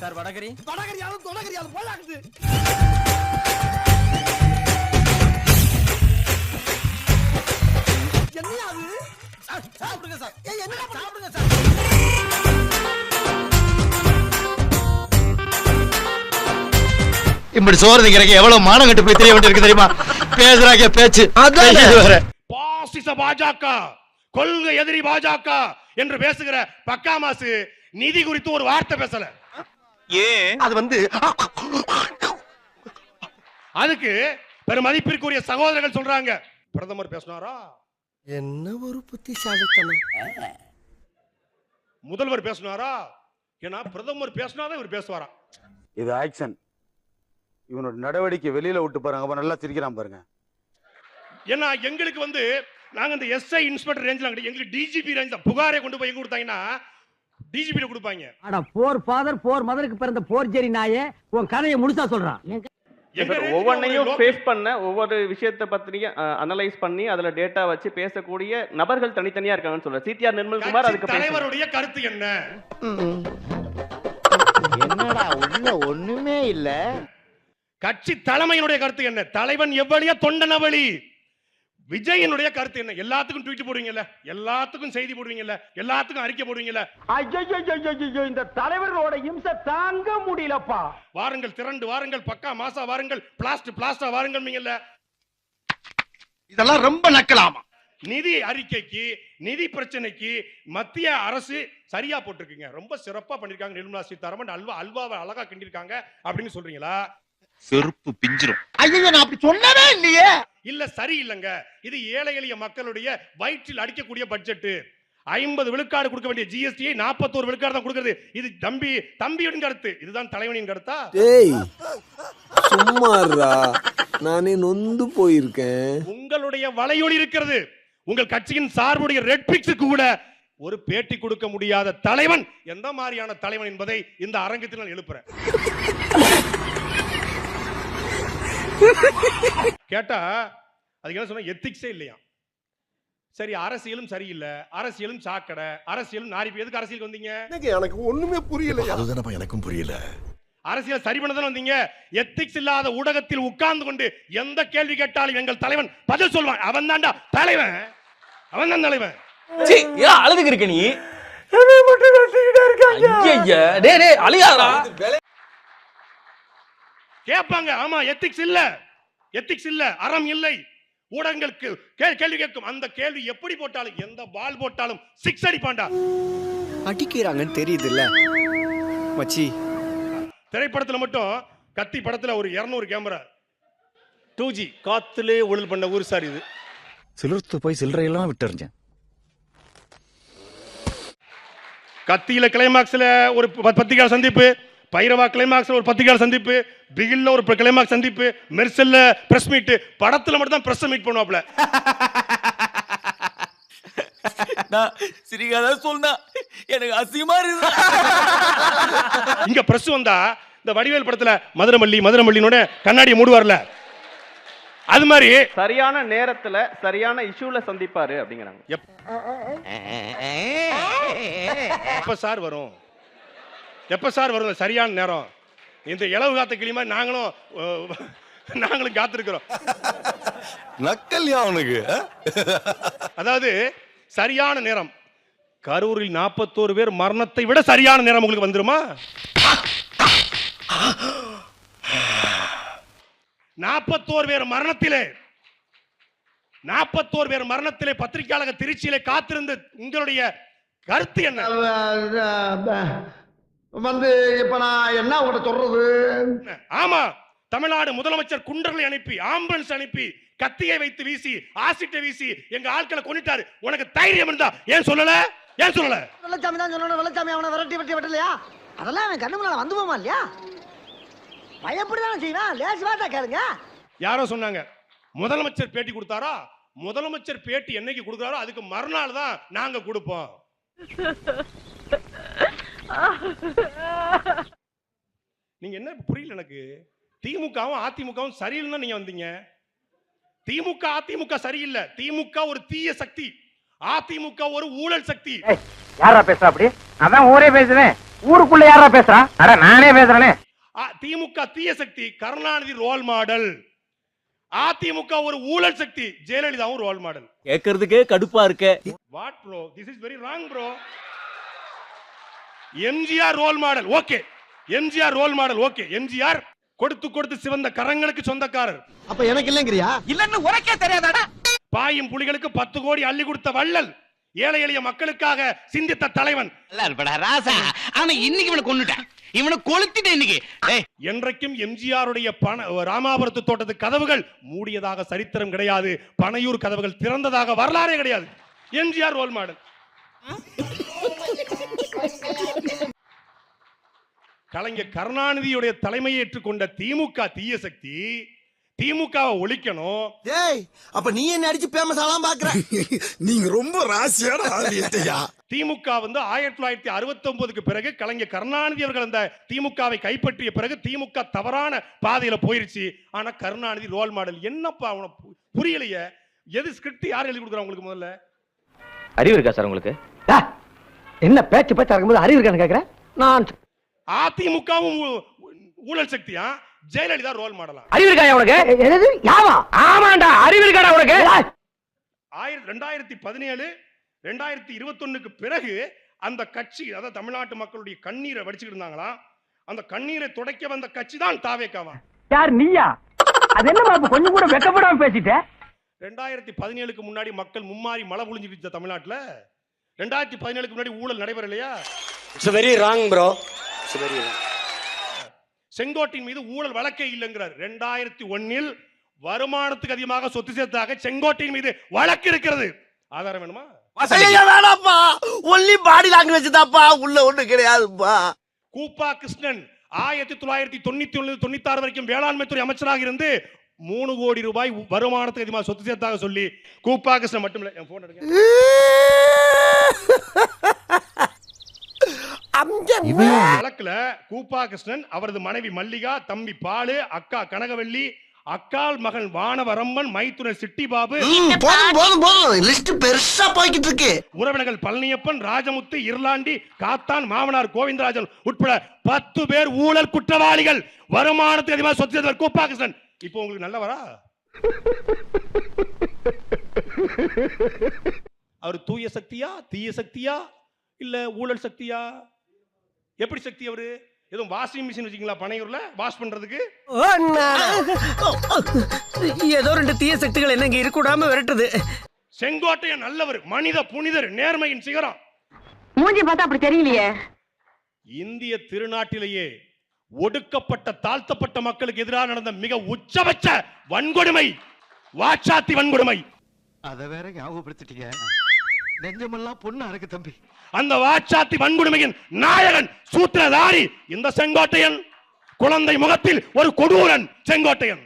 Sir vada curry வடகரியாலும் தொடகரியாலும் போலாக்குது. என்னையா அது? சாப்பிடுங்க சார். என்னடா சாப்பிடுங்க சார். இப்படி சோறு திங்கிறக்கு எவ்வளவு மானம் கட்டு போய் தெரிய வேண்டியிருக்கு தெரியுமா? பேசுறாங்க பேச்சு பாசிச பாஜக, கொள்கை எதிரி பாஜக என்று பேசுகிற பக்காமாசு நிதி குறித்து ஒரு வார்த்தை பேசல. ஏன் அது வந்து அதுக்கு பெரும் மதிப்பிற்குரிய சகோதரர்கள் சொல்றாங்க, பிரதமர் பேசினாரா? என்ன ஒரு புத்திசாலித்தனம். முதல்வர் பேசினாரா? ஏன்னா பிரதமர் பேசினாதான் இவர் பேசுவாராம். இது ஆக்ஷன். இவனோட நடவடிக்கை வெளியில விட்டு பாருங்க, நல்லா சிரிக்கிறான் பாருங்க. ஏன்னா எங்களுக்கு வந்து நாங்க இந்த எஸ்ஐ இன்ஸ்பெக்டர் ரேஞ்சில் எங்களுக்கு டிஜிபி ரேஞ்ச் தான். புகாரை கொண்டு போய் எங்க கொடுத்தாங்கன்னா டிஜிபி கொடுப்பாங்க. அட போர் ஃபாதர் போர் மதருக்கு பிறந்த போர் ஜெரி நாயே, உன் கதையை முழுசா சொல்றான். ஒவ்வொன்னையும் ஃபேஸ் பண்ண ஒவ்வொரு விஷயத்தை பத்தி அனலைஸ் பண்ணி அதுல டேட்டா வச்சு பேசக்கூடிய நபர்கள் தனித்தனியா இருக்காங்கன்னு சொல்ற சிடிஆர் நிர்மல்குமார். அதுக்கு தலைவருடைய கருத்து என்ன? என்னடா உள்ள ஒண்ணுமே இல்ல. கட்சி தலைமையினுடைய கருத்து என்ன? தலைவன் எவ்வளியா தொண்டனவளி. விஜயனுடைய கருத்து என்ன? எல்லாத்துக்கும் ட்வீட் போடுவீங்கல்ல, எல்லாத்துக்கும் செய்தி போடுவீங்கல்ல, எல்லாத்துக்கும் அறிக்கை போடுவீங்கல்ல. ஐயோ இந்த தலைவரோட இம்சை தாங்க முடியலப்பா. வாருங்கள், திரண்டு வாருங்கள், பக்கா மாசா வாருங்கள், பிளாஸ்டா வாருங்கள். இதெல்லாம் ரொம்ப நக்கலாமா? நிதி அறிக்கைக்கு, நிதி பிரச்சனைக்கு மத்திய அரசு சரியா போட்டிருக்கீங்க, ரொம்ப சிறப்பா பண்ணிருக்காங்க. நிர்மலா சீதாராமன் அல்வாவை அழகா கிண்டிருக்காங்க அப்படின்னு சொல்றீங்களா? செருப்பு பிஞ்சிரும். ஐயோ நான் அப்படி சொல்லவே இல்லையே. இல்ல சரி இல்லங்க, இது ஏழை எளிய மக்களுடைய வயிற்றில் அடிக்கக்கூடிய பட்ஜெட். 50 விழுக்காடு கொடுக்க வேண்டிய ஜிஎஸ்டியை 41 விழுக்காடு தான் கொடுக்கிறது. இது தம்பியின் கருத்து. இதுதான் தலைவனின் கருத்தா? டேய் சும்மாறா, நானே நொந்து போயிருக்கேன். உங்களுடைய வலையொலி இருக்கிறது. உங்கள் கட்சியின் சார்புடைய ரெட் பிக்ஸுக்கு கூட ஒரு பேட்டி கொடுக்க முடியாத தலைவன் எந்த மாதிரியான தலைவன் என்பதை இந்த அரங்கத்தில் நான் எழுப்புறேன். கேட்டா அதுக்கு என்ன சொன்ன? எத்திக்ஸே இல்லையா? சரி, அரசியலும் சரியில்லை, அரசியலும் சாக்கடை, அரசியலும் நாரி. எதுக்கு அரசியலுக்கு வந்தீங்க? எனக்கு ஒண்ணுமே புரியல. அதுதானப்பா எனக்கும் புரியல. அரசியல் சரி பண்ணதான் வந்தீங்க. எத்திக்ஸ் இல்லாத ஊடகத்தில் உட்கார்ந்து கொண்டு எந்த கேள்வி கேட்டாலும் எங்கள் தலைவன் பதில் சொல்வான். அவன் தான்டா தலைவன், அவன் தான் தலைவன். அழுதுக்கு இருக்க நீ அழியாதா? கேட்பாங்க. ஆமா, எத்திக்ஸ் இல்ல, அறம் இல்லை. ஊடகங்களுக்கு கேள்வி கேட்கும். அந்த கேள்வி எப்படி போட்டாலும், எந்த பால் போட்டாலும் 6 அடிப்பான்டா. அடிக்கிறாங்கன்னு தெரியுது இல்ல மச்சி. திரைப்படத்துல மட்டும் கத்தி படத்துல ஒரு 200 கேமரா 2G காத்துலே ஊழல் பண்ண ஊர் சார் இது. சிலர்த்து போய் சில்லறையெல்லாம் விட்டுறிஞ்சேன். கத்தியில கிளைமாக்ஸ்ல ஒரு பத்திரிகையாளர் சந்திப்பு, பைரவா கிளைமாக்ஸ்ல ஒரு பத்திரிகையாளர் சந்திப்பு, பிகில்ல ஒரு கிளைமாக்ஸ் சந்திப்பு, மெர்சல்ல பிரஸ் மீட். படத்துல மட்டும் தான் பிரஸ் மீட் பண்ணுவாப்ல. சிரிக்காத சொன்னா எனக்கு அசிங்கமா இருக்கு. இங்க பிரஸ் வந்தா இந்த வடிவேல் படத்துல மதுரமல்லினோட கண்ணாடியை மூடுவார்ல, அது மாதிரி சரியான நேரத்துல சரியான இஷ்யூல சந்திப்பாரு அப்படிங்கிறாங்க. எப்ப சார் வரும் சரியான நேரம்? இந்த இளவு காத்த கிளிமா நாங்களும் காத்திருக்கிறோம். நக்கல்யா அவனுக்கு. அதாவது சரியான நேரம். கரூரில் 41 பேர் மரணத்தை விட சரியான நேரம் உங்களுக்கு வந்துருமா? 41 பேர் மரணத்திலே பத்திரிகையாளர் திருச்சியிலே காத்திருந்து உங்களுடைய கருத்து என்ன? வந்து இப்ப நான் என்ன உங்கள்ட்ட சொல்றது? ஆமா, தமிழ்நாடு முதலமைச்சர் குண்டர்களை அனுப்பி, ஆம்புலன்ஸ் அனுப்பி, கத்தியை வைத்து வீசி, ஆசிட்டை வீசி எங்க ஆட்களை கொன்னுட்டாரு. உனக்கு தைரியம் இருந்தா ஏன் சொல்லல? வெள்ளச்சாமி தான் சொல்லணும். வெள்ளச்சாமி அவனை விரட்டி வெட்டலையா? அதெல்லாம் அவன் கண்ணு முன்னால வந்து போமா இல்லையா? பயப்படிதானே செய்வான். லேசு வாட்டா கேளுங்க. யாரோ சொன்னாங்க முதலமைச்சர் பேட்டி கொடுத்தாரா? முதலமைச்சர் பேட்டி என்னைக்கு கொடுக்குறாரோ அதுக்கு மறுநாள் தான் நாங்க கொடுப்போம். நீங்க என்ன புரியல எனக்கு? திமுகவும் அதிமுகவும் சரியில்லைன்னு நீங்க வந்தீங்க. திமுக அதிமுக சரியில்லை. திமுக ஒரு தீய சக்தி, அதிமுக ஒரு ஊழல் சக்தி. யாரா பேசுற? அப்படி அதான் ஊரே பேசுவேன். ஊருக்குள்ள யாரா பேசுறா? அட நானே பேசுறேனே. திமுக தீய சக்தி, கருணாநிதி ரோல் மாடல். அதிமுக ஒரு ஊழல் சக்தி, ஜெயலலிதாவும் ரோல் மாடல். கேக்குறதுக்கே கடுப்பா இருக்கு. What bro? This is very wrong bro. MGR role model okay, MGR role model okay. MGR கொடுத்து கொடுத்து சிவந்த கரங்களுக்கு சொந்தக்காரர். அப்ப எனக்கு இல்லங்கறியா? இல்லன்னு உனக்கே தெரியாதாடா? பாயும் புலிகளுக்கு 10 கோடி அள்ளி கொடுத்த வள்ளல், ஏழை எளிய மக்களுக்காக சிந்தித்த தலைவன். ராசா ஆனா இன்னைக்கு இவனை கொன்னுட்டேன், இவனை கொளுத்திட்டேன் இன்னைக்கு. என்றைக்கும் எம்ஜிஆருடைய ராமாபுரத்து தோட்டத்து கதவுகள் மூடியதாக சரித்திரம் கிடையாது. பனையூர் கதவுகள் திறந்ததாக வரலாறே கிடையாது. MGR role model. கலைஞர் கருணாநிதியுடைய தலைமையை ஏற்றுக்கொண்ட திமுக தீய சக்தி, திமுகவை ஒழிக்கணும். டேய் அப்ப நீ என்ன அடிச்சு ஃபேமஸ் ஆலாம் பாக்குற? நீங்க ரொம்ப ராசியான ஆளியா. திமுக வந்து 1969க்கு பிறகு கலைஞர் கருணாநிதி அவர்கள் அந்த திமுகவை கைப்பற்றிய பிறகு திமுக தவறான பாதையில போயிருச்சு. ஆனா கருணாநிதி ரோல் மாடல். என்னப்பா உனக்கு புரியலையே? எது ஸ்கிரிப்ட் யார் எழுதி கொடுக்குறா உங்களுக்கு? முதல்ல அறிவு இருக்கா சார் உங்களுக்கு? என்ன பேச்சு பேச்சா இருக்கும்போது அறிவு இருக்கான்னு கேக்குறேன் நான். அதிமுகவும் ஊழல் சக்தியா, ஜெயலலிதா ரோல் மாடலா? அறிவு இருக்கா உனக்கு? என்னது யாவா? ஆமாண்டா அறிவு இருக்காடா உனக்கு? 2017 2021க்கு பிறகு அந்த கட்சி, அதாவது தமிழ்நாட்டு மக்களுடைய கண்ணீரை வடிச்சுக்கிட்டு இருந்தாங்களா, அந்த கண்ணீரை துடைக்க வந்த கட்சி தான் தாவேக்காவா? யார் நீயா? அது என்ன கொஞ்சம் கூட வெக்கப்படாம பேசிட்ட? 2017க்கு முன்னாடி மக்கள் மும்மாரி மழை பொழிஞ்சிட்டு தமிழ்நாட்டுல. 2017க்கு முன்னாடி ஊழல் நடைபெறலையா? It's very wrong bro. It's very wrong. செங்கோட்டின் மீது ஊழல் வழக்கே இல்லைங்கிறார். 2001 வருமானத்துக்கு அதிகமாக சொத்து சேர்த்தாக செங்கோட்டின் மீது வழக்கு இருக்கிறது. ஆதாரம் வேணுமா? வேணாப்பா, ஒன்லி பாடி லாங்குவேஜ் தான்ப்பா, உள்ள ஒண்ணு கிடையாதுப்பா. கூப்பா கிருஷ்ணன் 1991-96 வரைக்கும் வேளாண்மை துறை அமைச்சராக இருந்து 3 கோடி ரூபாய் வருமானத்துக்கு அதிகமாக சொத்து சேர்த்தாக சொல்லி கூப்பா கிருஷ்ணன் மட்டும் இல்ல. என் போன் எடுங்க. வழக்குல கூப்பா கிருஷ்ணன், அவரது மனைவி மல்லிகா, தம்பி பாலு, அக்கா கனகவல்லி, அக்கால் மகன் வானவரம்மன், மைத்துனர் சிட்டிபாபு, லிஸ்ட் பெருசா போய்கிட்டு இருக்கு. உறவினர்கள் பழனியப்பன், ராஜமுத்து, இருளாண்டி, காத்தான், மாமனார் கோவிந்தராஜன் உட்பட 10 பேர் ஊழல் குற்றவாளிகள். வருமானத்துக்கு அதிகமாக சொத்து சேர்த்தவர் கூப்பா கிருஷ்ணன். இப்போ உங்களுக்கு நல்லவரா? அவர் தூய சக்தியா, தீய சக்தியா, இல்ல ஊழல் சக்தியா? எப்படி சக்தி அவரு? எதுவும் வாஷிங் மிஷின் வச்சுங்களா பனையூர்ல வாஷ் பண்றதுக்கு? ஏதோ 2 தீய சக்திகள் என்ன இங்க இருக்கக்கூடாம விரட்டுது. செங்கோட்டையன் நல்லவர், மனித புனிதர், நேர்மையின் சிகரம். மூஞ்சி பார்த்தா அப்படி தெரியலையே. இந்திய திருநாட்டிலேயே ஒடுக்கப்பட்ட தாழ்த்தப்பட்ட மக்களுக்கு எதிராக நடந்த மிக உச்சபட்ச வன்கொடுமை வாச்சாத்தி வன்கொடுமை. அத வேற ஞாபகப்படுத்திட்டீங்க. நெஞ்சமெல்லாம் பொண்ணா இருக்கு தம்பி. அந்த வாச்சாத்தி வன்கொடுமையின் நாயகன் சூத்திரதாரி இந்த செங்கோட்டையன். குழந்தை முகத்தில் ஒரு கொடூரன் செங்கோட்டையன்.